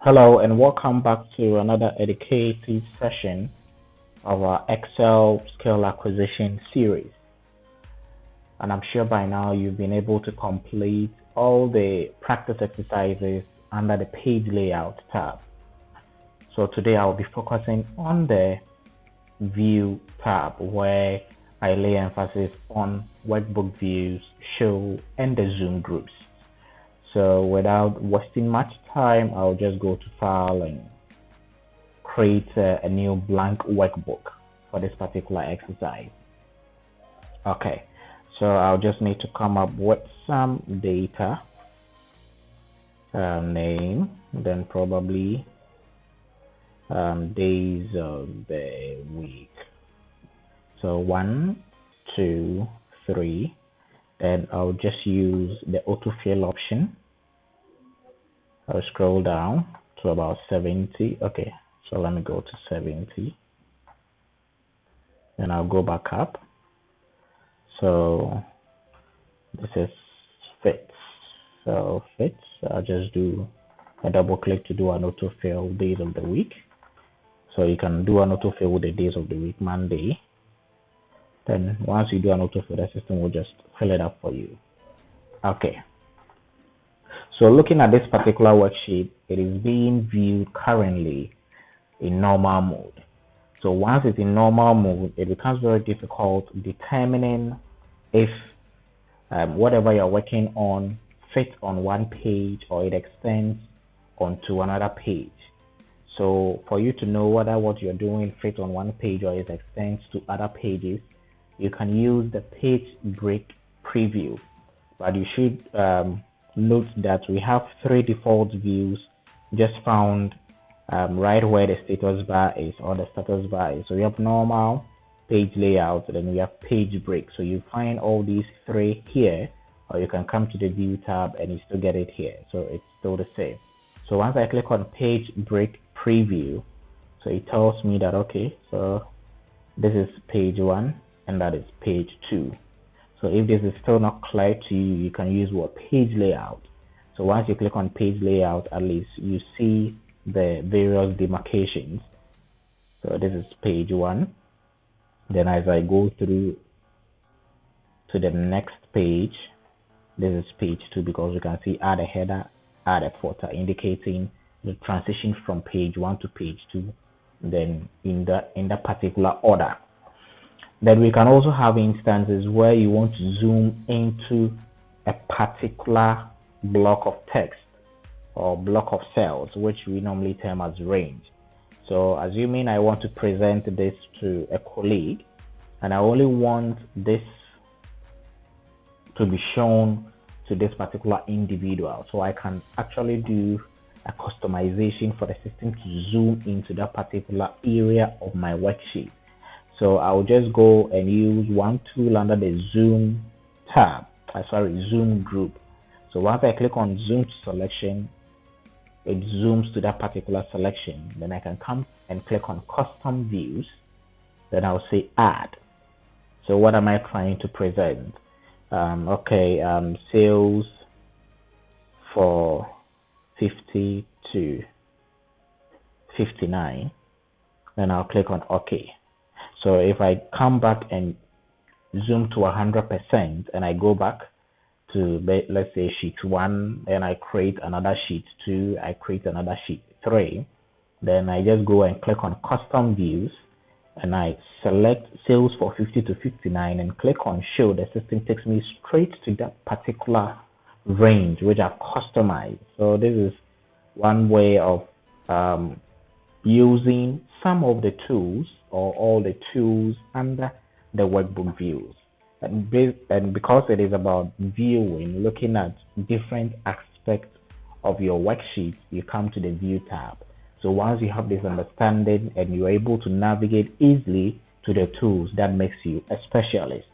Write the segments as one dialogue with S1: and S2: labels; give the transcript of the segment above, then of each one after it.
S1: Hello and welcome back to another educative session of our Excel skill acquisition series. And I'm sure by now you've been able to complete all the practice exercises under the page layout tab. So today I'll be focusing on the view tab where I lay emphasis on workbook views, show, and the Zoom groups. So without wasting much time, I'll just go to file and create a new blank workbook for this particular exercise. Okay, so I'll just need to come up with some data, name, then probably days of the week. So 1, 2, 3, and I'll just use the autofill option. I'll scroll down to about 70. Okay, so let me go to 70. And I'll go back up. So this is fits. So fits, I'll just do a double click to do an autofill days of the week. So you can do an autofill with the days of the week, Monday. Then once you do an autofill, the system will just fill it up for you. Okay. So looking at this particular worksheet, it is being viewed currently in normal mode. So once it's in normal mode, it becomes very difficult determining if whatever you're working on fits on one page or it extends onto another page. So for you to know whether what you're doing fits on one page or it extends to other pages, you can use the page break preview. But you should note that we have 3 default views just found right where the status bar is or the status bar is. So we have normal, page layout, then we have page break. So you find all these 3 here, or you can come to the view tab and you still get it here. So it's still the same. So once I click on page break preview, so it tells me that, okay, so this is page 1 and that is page 2. So if this is still not clear to you, you can use what page layout. So once you click on page layout, at least you see the various demarcations. So this is page 1. Then as I go through to the next page, this is page 2 because you can see add a header, add a footer, indicating the transition from page 1 to page 2, then in that particular order. Then we can also have instances where you want to zoom into a particular block of text or block of cells, which we normally term as range. So assuming I want to present this to a colleague and I only want this to be shown to this particular individual, so I can actually do a customization for the system to zoom into that particular area of my worksheet. So I'll just go and use one tool under the Zoom tab, Zoom group. So once I click on Zoom selection, it zooms to that particular selection. Then I can come and click on Custom Views. Then I'll say Add. So what am I trying to present? Sales for 50 to 59. Then I'll click on OK. So if I come back and zoom to 100% and I go back to, let's say, sheet 1, then I create another sheet 2, I create another sheet 3, then I just go and click on custom views and I select sales for 50 to 59 and click on show. The system takes me straight to that particular range which I've customized. So this is one way of using some of the tools or all the tools under the workbook views. And because it is about viewing, looking at different aspects of your worksheet, you come to the view tab. So once you have this understanding and you're able to navigate easily to the tools, that makes you a specialist.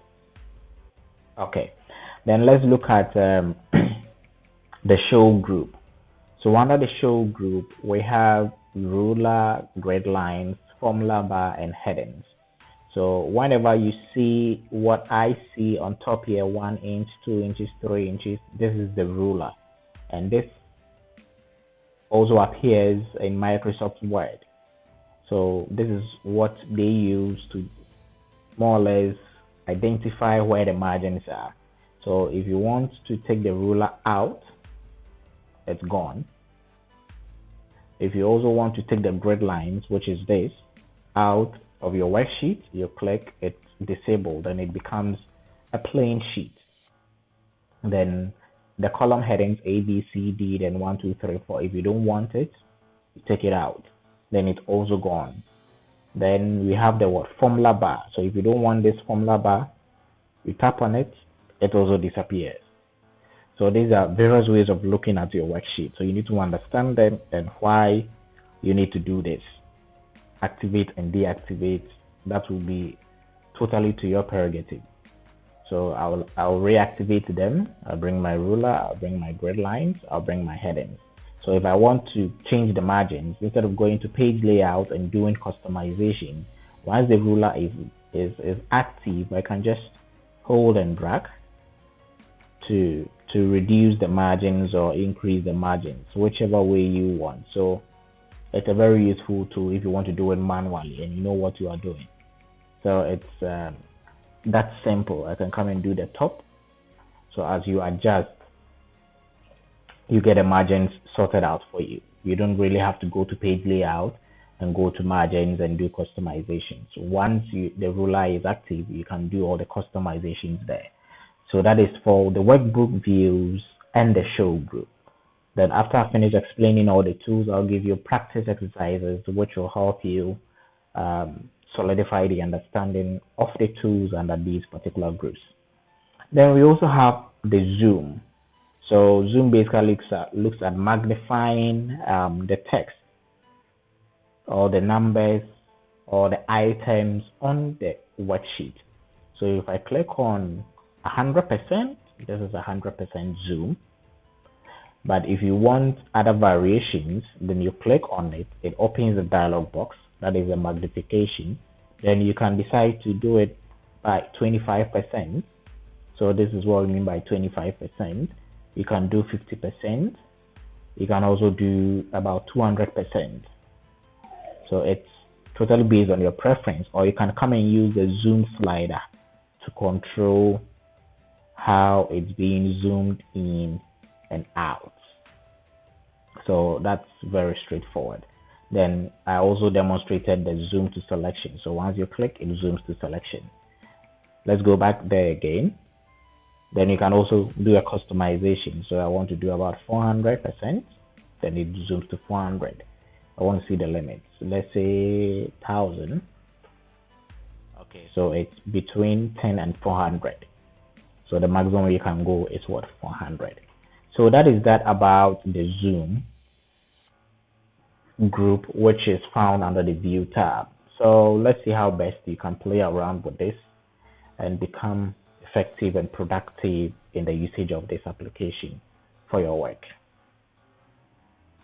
S1: Okay, then let's look at the show group. So under the show group, we have ruler, gridlines, formula bar, and headings. So whenever you see what I see on top here, 1 inch, 2 inches, 3 inches, this is the ruler. And this also appears in Microsoft Word. So this is what they use to more or less identify where the margins are. So if you want to take the ruler out, it's gone. If you also want to take the grid lines, which is this, out of your worksheet, you click it's disabled and it becomes a plain sheet. Then the column headings A, B, C, D, then 1, 2, 3, 4. If you don't want it, you take it out. Then it's also gone. Then we have the word formula bar. So if you don't want this formula bar, you tap on it, it also disappears. So these are various ways of looking at your worksheet. So you need to understand them and why you need to do this. Activate and deactivate, that will be totally to your prerogative. So I'll reactivate them. I'll bring my ruler, I'll bring my grid lines, I'll bring my headings. So if I want to change the margins, instead of going to page layout and doing customization, once the ruler is active, I can just hold and drag to reduce the margins or increase the margins, whichever way you want. So it's a very useful tool if you want to do it manually and you know what you are doing. So it's that's simple. I can come and do the top. So as you adjust, you get the margins sorted out for you. You don't really have to go to page layout and go to margins and do customizations. Once the ruler is active, you can do all the customizations there. So that is for the workbook views and the show group. Then after I finish explaining all the tools, I'll give you practice exercises which will help you solidify the understanding of the tools under these particular groups. Then we also have the zoom. So zoom basically looks at magnifying the text or the numbers or the items on the worksheet. So if I click on 100%, this is 100% zoom. But if you want other variations, then you click on it, it opens a dialog box, that is a magnification. Then you can decide to do it by 25%. So this is what we mean by 25%. You can do 50%. You can also do about 200%. So it's totally based on your preference, or you can come and use the zoom slider to control how it's being zoomed in and out. So that's very straightforward. Then I also demonstrated the zoom to selection. So once you click, it zooms to selection. Let's go back there again. Then you can also do a customization. So I want to do about 400%, then it zooms to 400. I want to see the limits. Let's say 1000. Okay, so it's between 10 and 400. So the maximum you can go is what? 400. So that is that about the zoom group, which is found under the view tab. So let's see how best you can play around with this and become effective and productive in the usage of this application for your work.